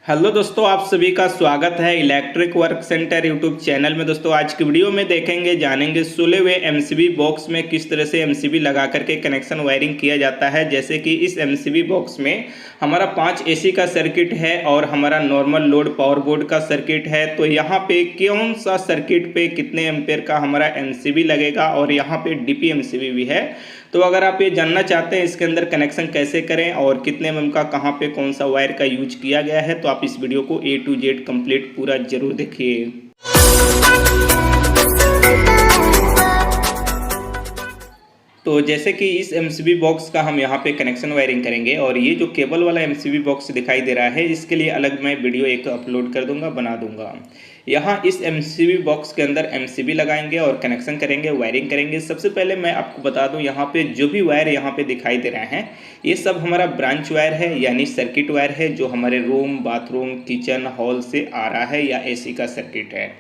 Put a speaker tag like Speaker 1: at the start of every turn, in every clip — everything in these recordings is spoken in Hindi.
Speaker 1: हेलो दोस्तों, आप सभी का स्वागत है electric work centre YouTube channel में। दोस्तों आज की वीडियो में देखेंगे जानेंगे सुले हुए एमसीबी बॉक्स में किस तरह से एमसीबी लगा करके कनेक्शन वायरिंग किया जाता है। जैसे कि इस एमसीबी बॉक्स में हमारा 5 एसी का सर्किट है और हमारा नॉर्मल लोड पावर बोर्ड का सर्किट है। तो यहाँ पे कौन सा सर्किट पे कितने एम्पेयर का हमारा एमसीबी लगेगा और यहाँ पे डीपी एमसीबी भी है। तो अगर आप ये जानना चाहते हैं इसके अंदर कनेक्शन कैसे करें और कितने एमएम का कहाँ पे कौन सा वायर का यूज किया गया है, तो आप इस वीडियो को A to Z कंप्लीट पूरा जरूर देखिए। तो जैसे कि इस एमसीबी बॉक्स का हम यहाँ पे कनेक्शन वायरिंग करेंगे और ये जो केबल वाला एमसीबी बॉक्स दिखाई दे रहा है इसके लिए अलग मैं वीडियो एक अपलोड कर दूंगा, बना दूंगा। यहाँ इस एमसीबी बॉक्स के अंदर एमसीबी लगाएंगे और कनेक्शन करेंगे, वायरिंग करेंगे। सबसे पहले मैं आपको बता दूं यहाँ पे जो भी वायर यहाँ पे दिखाई दे रहे हैं ये सब हमारा ब्रांच वायर है, यानी सर्किट वायर है जो हमारे रूम, बाथरूम, किचन, हॉल से आ रहा है या एसी का सर्किट है।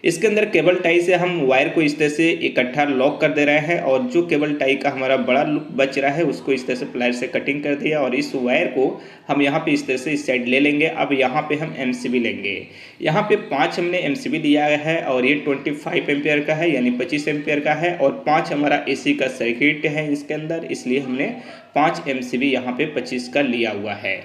Speaker 1: इसके अंदर केबल टाई से हम वायर को इस तरह से इकट्ठा लॉक कर दे रहे हैं और जो केबल टाई का हमारा बड़ा लूप बच रहा है उसको इस तरह से प्लायर से कटिंग कर दिया और इस वायर को हम यहाँ पे इस तरह से इस साइड ले लेंगे। अब यहाँ पे हम एमसीबी लेंगे। यहाँ पे 5 हमने एमसीबी लिया है और ये 25 एम्पियर का है, यानी 25 एम्पियर का है और 5 हमारा एसी का सर्किट है इसके अंदर, इसलिए हमने 5 एमसीबी यहाँ पे 25 का लिया हुआ है।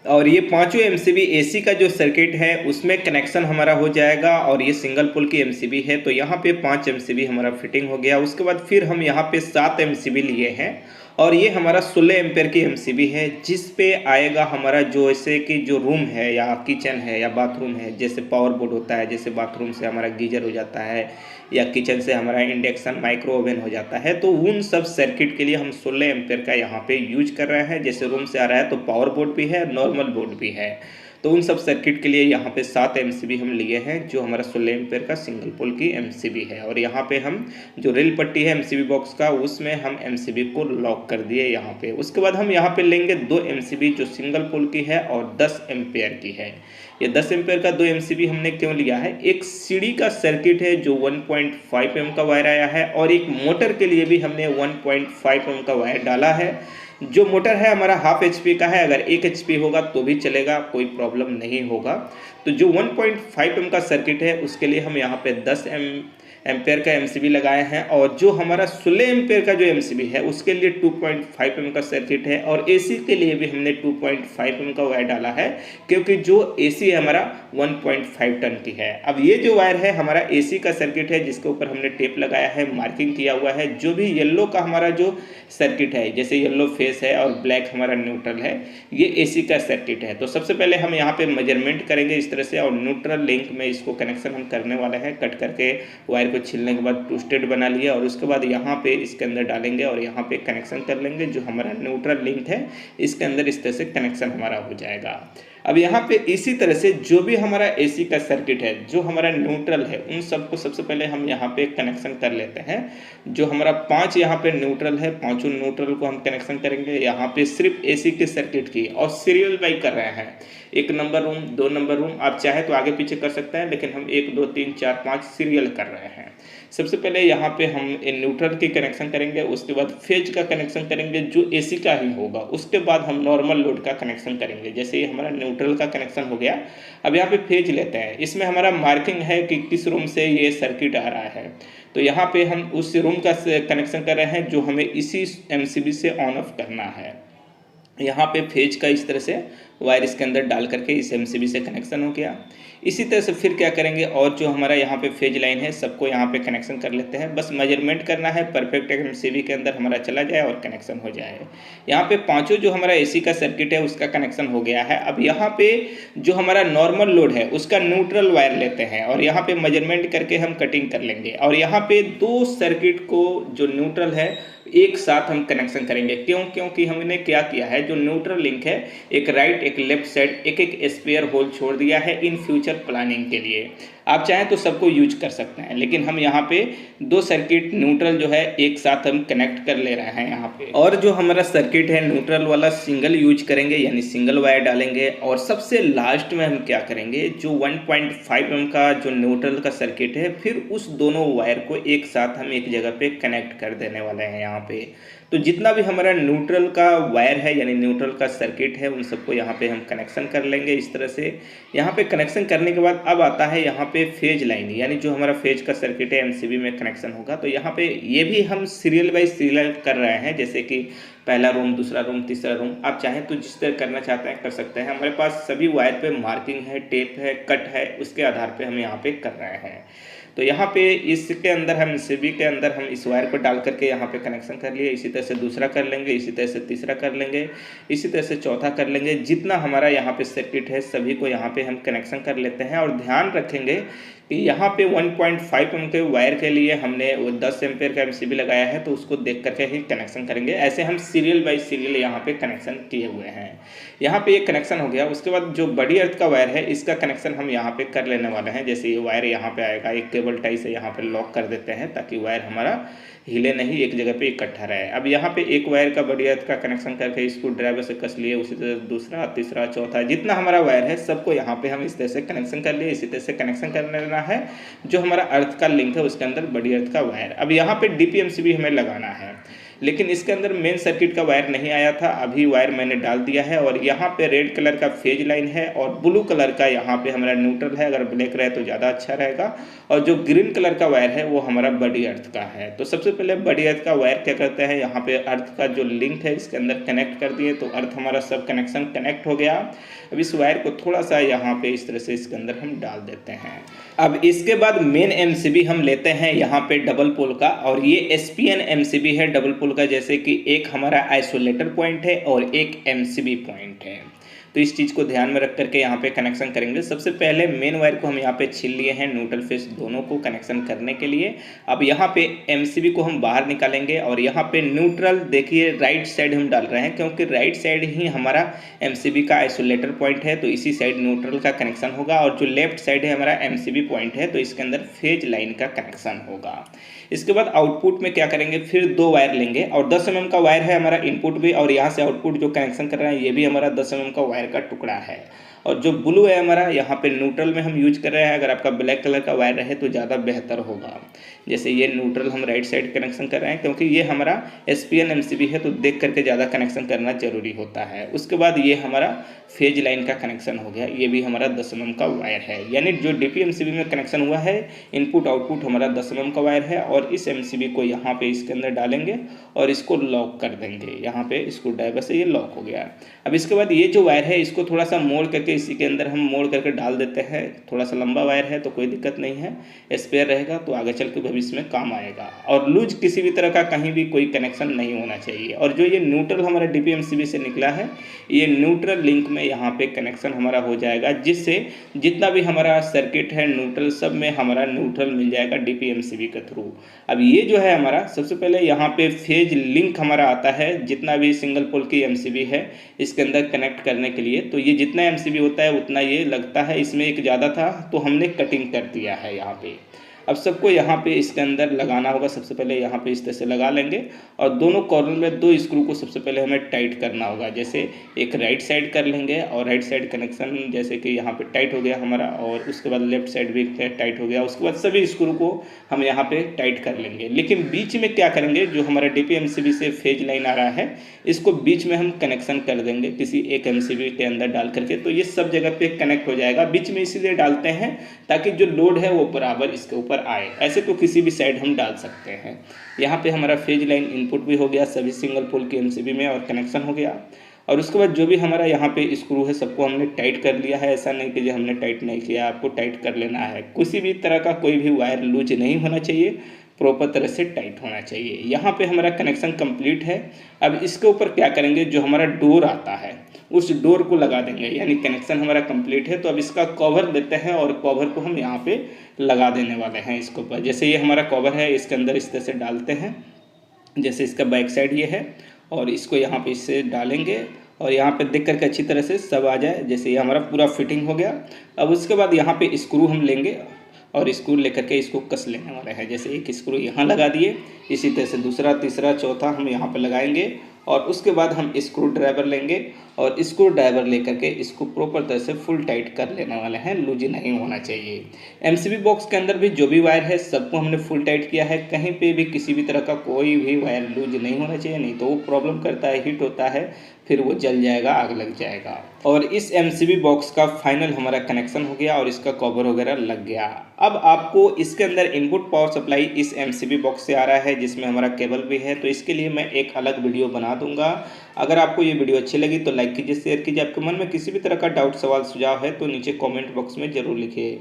Speaker 1: और ये पांचों एमसीबी एसी का जो सर्किट है उसमें कनेक्शन हमारा हो जाएगा और ये सिंगल पोल की एमसीबी है। तो यहाँ पे 5 एमसीबी हमारा फिटिंग हो गया। उसके बाद फिर हम यहाँ पे 7 एमसीबी लिए हैं और ये हमारा 16 एम्पेयर की एमसीबी है जिस पे आएगा हमारा जो ऐसे कि जो रूम है या किचन है या बाथरूम है, जैसे पावर बोर्ड होता है, जैसे बाथरूम से हमारा गीजर हो जाता है या किचन से हमारा इंडक्शन माइक्रो ओवन हो जाता है। तो उन सब सर्किट के लिए हम 16 एम्पेयर का यहाँ पे यूज कर रहे हैं। जैसे रूम से आ रहा है तो पावर बोर्ड भी है, नॉर्मल बोर्ड भी है। तो उन सब सर्किट के लिए यहाँ पे 7 एमसीबी हम लिए हैं जो हमारा 16 एम्पेयर का सिंगल पोल की एमसीबी है। और यहाँ पे हम जो रेल पट्टी है एमसीबी बॉक्स का उसमें हम एमसीबी को लॉक कर दिए यहाँ पे। उसके बाद हम यहाँ पे लेंगे 2 एमसीबी जो सिंगल पोल की है और 10 एम्पेयर की है। ये 10 एम्पेयर का 2 एमसीबी हमने क्यों लिया है, एक सीढ़ी का सर्किट है जो 1.5 एम का वायर आया है और एक मोटर के लिए भी हमने 1.5 एम का वायर डाला है। जो मोटर है हमारा हाफ एचपी का है, अगर 1 एचपी होगा तो भी चलेगा, कोई प्रॉब्लम नहीं होगा। तो जो 1.5 एम का सर्किट है उसके लिए हम यहाँ पे 10 एम्पेयर का एमसीबी लगाए हैं और जो हमारा 16 एम्पेयर का जो एमसीबी है उसके लिए 2.5 एम का सर्किट है और एसी के लिए भी हमने 2.5 एम का वायर डाला है क्योंकि जो एसी है हमारा 1.5 टन की है। अब ये जो वायर है हमारा एसी का सर्किट है जिसके ऊपर हमने टेप लगाया है, मार्किंग किया हुआ है। जो भी येलो का हमारा जो सर्किट है, जैसे येलो फेस है और ब्लैक हमारा न्यूट्रल है, ये एसी का सर्किट है। तो सबसे पहले हम यहाँ पे मेजरमेंट करेंगे इस तरह से और न्यूट्रल लिंक में इसको कनेक्शन हम करने वाले हैं। कट करके वायर को छीलने के बाद ट्विस्टेड बना लिया और उसके बाद यहाँ पे इसके अंदर डालेंगे और यहाँ पे कनेक्शन कर लेंगे। जो हमारा न्यूट्रल लिंक है इसके अंदर इस तरह से कनेक्शन हमारा हो जाएगा। अब यहाँ पे इसी तरह से जो भी हमारा एसी का सर्किट है, जो हमारा न्यूट्रल है, उन सबको सबसे पहले हम यहाँ पे कनेक्शन कर लेते हैं। जो हमारा 5 यहाँ पे न्यूट्रल है, पांचों न्यूट्रल को हम कनेक्शन करेंगे यहाँ पे सिर्फ एसी के सर्किट की और सीरियल बाई कर रहे हैं। 1 नंबर रूम, 2 नंबर रूम, आप चाहे तो आगे पीछे कर सकते हैं लेकिन हम 1 2 3 4 5 सीरियल कर रहे हैं। सबसे पहले यहाँ पे हम न्यूट्रल की कनेक्शन करेंगे, उसके बाद फेज का कनेक्शन करेंगे जो एसी का ही होगा, उसके बाद हम नॉर्मल लोड का कनेक्शन करेंगे। जैसे ये हमारा न्यूट्रल का कनेक्शन हो गया। अब यहाँ पे फेज लेते हैं, इसमें हमारा मार्किंग है कि किस रूम से ये सर्किट आ रहा है। तो यहाँ पे हम उस रूम का कनेक्शन कर रहे हैं जो हमें इसी एमसीबी से ऑन ऑफ करना है। यहाँ पे फेज का इस तरह से वायर इसके अंदर डाल करके इस एमसीबी से कनेक्शन हो गया। इसी तरह से फिर क्या करेंगे, और जो हमारा यहाँ पे फेज लाइन है सबको यहाँ पे कनेक्शन कर लेते हैं। बस मेजरमेंट करना है, परफेक्ट एमसीबी के अंदर हमारा चला जाए और कनेक्शन हो जाए। यहाँ पे पांचों जो हमारा एसी का सर्किट है उसका कनेक्शन हो गया है। अब यहाँ पे जो हमारा नॉर्मल लोड है उसका न्यूट्रल वायर लेते हैं और यहाँ पे मेजरमेंट करके हम कटिंग कर लेंगे और यहाँ पे 2 सर्किट को जो न्यूट्रल है एक साथ हम कनेक्शन करेंगे। क्योंकि हमने क्या किया है, जो न्यूट्रल लिंक है एक राइट एक लेफ्ट साइड एक स्पेयर होल छोड़ दिया है इन फ्यूचर प्लानिंग के लिए। आप चाहें तो सबको यूज कर सकते हैं लेकिन हम यहाँ पे 2 सर्किट न्यूट्रल जो है एक साथ हम कनेक्ट कर ले रहे हैं यहाँ पे। और जो हमारा सर्किट है न्यूट्रल वाला सिंगल यूज करेंगे, यानी सिंगल वायर डालेंगे। और सबसे लास्ट में हम क्या करेंगे, जो 1.5 एम का जो न्यूट्रल का सर्किट है फिर उस दोनों वायर को एक साथ हम एक जगह पे कनेक्ट कर देने वाले हैं यहाँ पे। तो जितना भी हमारा न्यूट्रल का वायर है यानी न्यूट्रल का सर्किट है उन सबको यहाँ पे हम कनेक्शन कर लेंगे इस तरह से। यहाँ पे कनेक्शन करने के बाद अब आता है यहाँ पे फेज लाइन, यानी जो हमारा फेज का सर्किट है एमसीबी में कनेक्शन होगा। तो यहाँ पे ये भी हम सीरियल बाई सीरियल कर रहे हैं, जैसे कि पहला रूम, दूसरा रूम, तीसरा रूम। आप चाहें तो जिस तरह करना चाहते हैं कर सकते हैं। हमारे पास सभी वायर पे मार्किंग है, टेप है, कट है, उसके आधार पे हम यहाँ पे कर रहे हैं। तो यहाँ पे इसके अंदर हम एमसीबी के अंदर हम इस वायर को डाल करके यहाँ पे कनेक्शन कर लिए। इसी तरह से दूसरा कर लेंगे, इसी तरह से तीसरा कर लेंगे, इसी तरह से चौथा कर लेंगे। जितना हमारा यहाँ पे सर्किट है सभी को यहाँ पे हम कनेक्शन कर लेते हैं। और ध्यान रखेंगे कि यहाँ पे 1.5 एम के वायर के लिए हमने वो 10 एम्पेयर का एमसीबी लगाया है, तो उसको देख करके ही कनेक्शन करेंगे। ऐसे हम सीरियल बाई सीरियल यहाँ पे कनेक्शन किए हुए हैं। यहाँ पे ये कनेक्शन हो गया। उसके बाद जो बड़ी अर्थ का वायर है इसका कनेक्शन हम यहाँ पे कर लेने वाले हैं। जैसे ये वायर यहाँ पे आएगा, एक केबल टाई से यहाँ पे लॉक कर देते हैं ताकि वायर हमारा हिले नहीं, एक जगह पे इकट्ठा रहे। अब यहाँ पे एक वायर का बड़ी अर्थ का कनेक्शन करके स्क्रू ड्राइवर से कस लिए। उसी तरह दूसरा, तीसरा, चौथा, जितना हमारा वायर है सबको यहाँ पे हम इस तरह से कनेक्शन कर लिए। इसी तरह से कनेक्शन कर लेना है जो हमारा अर्थ का लिंक है उसके अंदर बड़ी अर्थ का वायर। अब यहाँ पे डीपीएमसीबी हमें लगाना है, लेकिन इसके अंदर मेन सर्किट का वायर नहीं आया था। अभी वायर मैंने डाल दिया है और यहाँ पे रेड कलर का फेज लाइन है और ब्लू कलर का यहाँ पे हमारा न्यूट्रल है। अगर ब्लैक रहे तो ज़्यादा अच्छा रहेगा। और जो ग्रीन कलर का वायर है वो हमारा बड़ी अर्थ का है। तो सबसे पहले बड़ी अर्थ का वायर क्या करते हैं, यहाँ पे अर्थ का जो लिंक है इसके अंदर कनेक्ट कर दिए। तो अर्थ हमारा सब कनेक्शन कनेक्ट हो गया। अब इस वायर को थोड़ा सा यहाँ पे इस तरह से इसके अंदर हम डाल देते हैं। अब इसके बाद मेन एमसीबी हम लेते हैं यहाँ पे डबल पोल का, और ये एसपीएन एमसीबी है डबल पोल का। जैसे कि एक हमारा आइसोलेटर पॉइंट है और एक एमसीबी पॉइंट है। तो इस चीज़ को ध्यान में रख करके यहाँ पे कनेक्शन करेंगे। सबसे पहले मेन वायर को हम यहाँ पे छील लिए हैं न्यूट्रल फेस दोनों को कनेक्शन करने के लिए। अब यहाँ पे एमसीबी को हम बाहर निकालेंगे और यहाँ पे न्यूट्रल देखिए राइट साइड हम डाल रहे हैं, क्योंकि राइट साइड ही हमारा एमसीबी का आइसोलेटर पॉइंट है। तो इसी साइड न्यूट्रल का कनेक्शन होगा और जो लेफ्ट साइड है हमारा एमसीबी पॉइंट है तो इसके अंदर फेज लाइन का कनेक्शन होगा। इसके बाद आउटपुट में क्या करेंगे, फिर दो वायर लेंगे और 10 mm का वायर है हमारा इनपुट भी, और यहाँ से आउटपुट जो कनेक्शन कर रहे हैं ये भी हमारा 10 mm का वायर का टुकड़ा है। और जो ब्लू है हमारा यहाँ पे न्यूट्रल में हम यूज कर रहे हैं। अगर आपका ब्लैक कलर का वायर रहे तो ज़्यादा बेहतर होगा। जैसे ये न्यूट्रल हम राइट साइड कनेक्शन कर रहे हैं क्योंकि ये हमारा एसपीएन एमसीबी है तो देख करके ज़्यादा कनेक्शन करना जरूरी होता है। उसके बाद ये हमारा फेज लाइन का कनेक्शन हो गया। ये भी हमारा 10 mm का वायर है, यानी जो डीपीएमसीबी में कनेक्शन हुआ है इनपुट आउटपुट हमारा 10 mm का वायर है। और इस एमसीबी को यहाँ पे इसके अंदर डालेंगे और इसको लॉक कर देंगे। यहाँ पे स्क्रू ड्राइवर से ये लॉक हो गया। अब इसके बाद ये जो वायर है इसको थोड़ा सा मोड़ करके इसी के अंदर हम मोड़ करके डाल देते हैं। थोड़ा सा लंबा वायर है तो कोई दिक्कत नहीं है, स्पेयर रहेगा तो आगे चल के भविष्य में काम आएगा। और लूज किसी भी तरह का कहीं भी कोई कनेक्शन नहीं होना चाहिए। और जो ये न्यूट्रल हमारा डीपीएमसीबी से निकला है ये न्यूट्रल लिंक में यहाँ पे कनेक्शन हमारा हो जाएगा, जिससे जितना भी हमारा सर्किट है न्यूट्रल सब में हमारा न्यूट्रल मिल जाएगा डीपीएमसीबी के थ्रू। अब ये जो है हमारा सबसे पहले यहाँ पे फेज लिंक हमारा आता है जितना भी सिंगल पोल की एमसीबी है इसके अंदर कनेक्ट करने के लिए। तो ये जितना एमसीबी होता है उतना ये लगता है, इसमें एक ज़्यादा था तो हमने कटिंग कर दिया है यहाँ पे। अब सबको यहाँ पे इसके अंदर लगाना होगा। सबसे पहले यहाँ पे इस तरह से लगा लेंगे और दोनों कॉर्नर में दो स्क्रू को सबसे पहले हमें टाइट करना होगा। जैसे एक राइट साइड कर लेंगे और राइट साइड कनेक्शन जैसे कि यहाँ पे टाइट हो गया हमारा, और उसके बाद लेफ्ट साइड भी टाइट हो गया। उसके बाद सभी स्क्रू को हम यहाँ पे टाइट कर लेंगे। लेकिन बीच में क्या करेंगे, जो हमारा डीपीएमसीबी से फेज लाइन आ रहा है इसको बीच में हम कनेक्शन कर देंगे किसी एक एमसीबी के अंदर डाल करके। तो ये सब जगह पे कनेक्ट हो जाएगा। बीच में इसीलिए डालते हैं ताकि जो लोड है वो बराबर इसके ऊपर आए। ऐसे तो किसी भी साइड हम डाल सकते हैं। यहाँ पे हमारा फेज लाइन इनपुट भी हो गया सभी सिंगल पोल की एमसीबी में और कनेक्शन हो गया। और उसके बाद जो भी हमारा यहाँ पे स्क्रू है सबको हमने टाइट कर लिया है। ऐसा नहीं कि जो हमने टाइट नहीं किया, आपको टाइट कर लेना है। किसी भी तरह का कोई भी वायर लूज नहीं होना चाहिए, प्रॉपर तरह से टाइट होना चाहिए। यहाँ पे हमारा कनेक्शन कंप्लीट है। अब इसके ऊपर क्या करेंगे, जो हमारा डोर आता है उस डोर को लगा देंगे, यानी कनेक्शन हमारा कंप्लीट है। तो अब इसका कवर देते हैं और कवर को हम यहाँ पे लगा देने वाले हैं इसके ऊपर। जैसे ये हमारा कवर है इसके अंदर इस तरह से डालते हैं। जैसे इसका बैक साइड ये है और इसको यहाँ पे इससे डालेंगे और यहाँ पे देख करके अच्छी तरह से सब आ जाए। जैसे ये हमारा पूरा फिटिंग हो गया। अब उसके बाद यहाँ पे स्क्रू हम लेंगे और स्क्रू लेकर के इसको कस लेने वाले हैं। जैसे एक स्क्रू यहाँ लगा दिए, इसी तरह से दूसरा, तीसरा, चौथा हम यहाँ पे लगाएंगे और उसके बाद हम स्क्रू ड्राइवर लेंगे और स्क्रू ड्राइवर लेकर के इसको प्रॉपर तरह से फुल टाइट कर लेने वाले हैं, लूज नहीं होना चाहिए। एमसीबी बॉक्स के अंदर भी जो भी वायर है सबको हमने फुल टाइट किया है, कहीं पे भी किसी भी तरह का कोई भी वायर लूज नहीं होना चाहिए, नहीं तो वो प्रॉब्लम करता है, हीट होता है, फिर वो जल जाएगा, आग लग जाएगा। और इस एमसीबी बॉक्स का फाइनल हमारा कनेक्शन हो गया और इसका कवर वगैरह लग गया। अब आपको इसके अंदर इनपुट पावर सप्लाई इस एमसीबी बॉक्स से आ रहा है जिसमें हमारा केबल भी है, तो इसके लिए मैं एक अलग वीडियो बना दूंगा। अगर आपको ये वीडियो अच्छी लगी तो लाइक कीजिए, शेयर कीजिए। आपके मन में किसी भी तरह का डाउट, सवाल, सुझाव है तो नीचे कमेंट बॉक्स में ज़रूर लिखिए।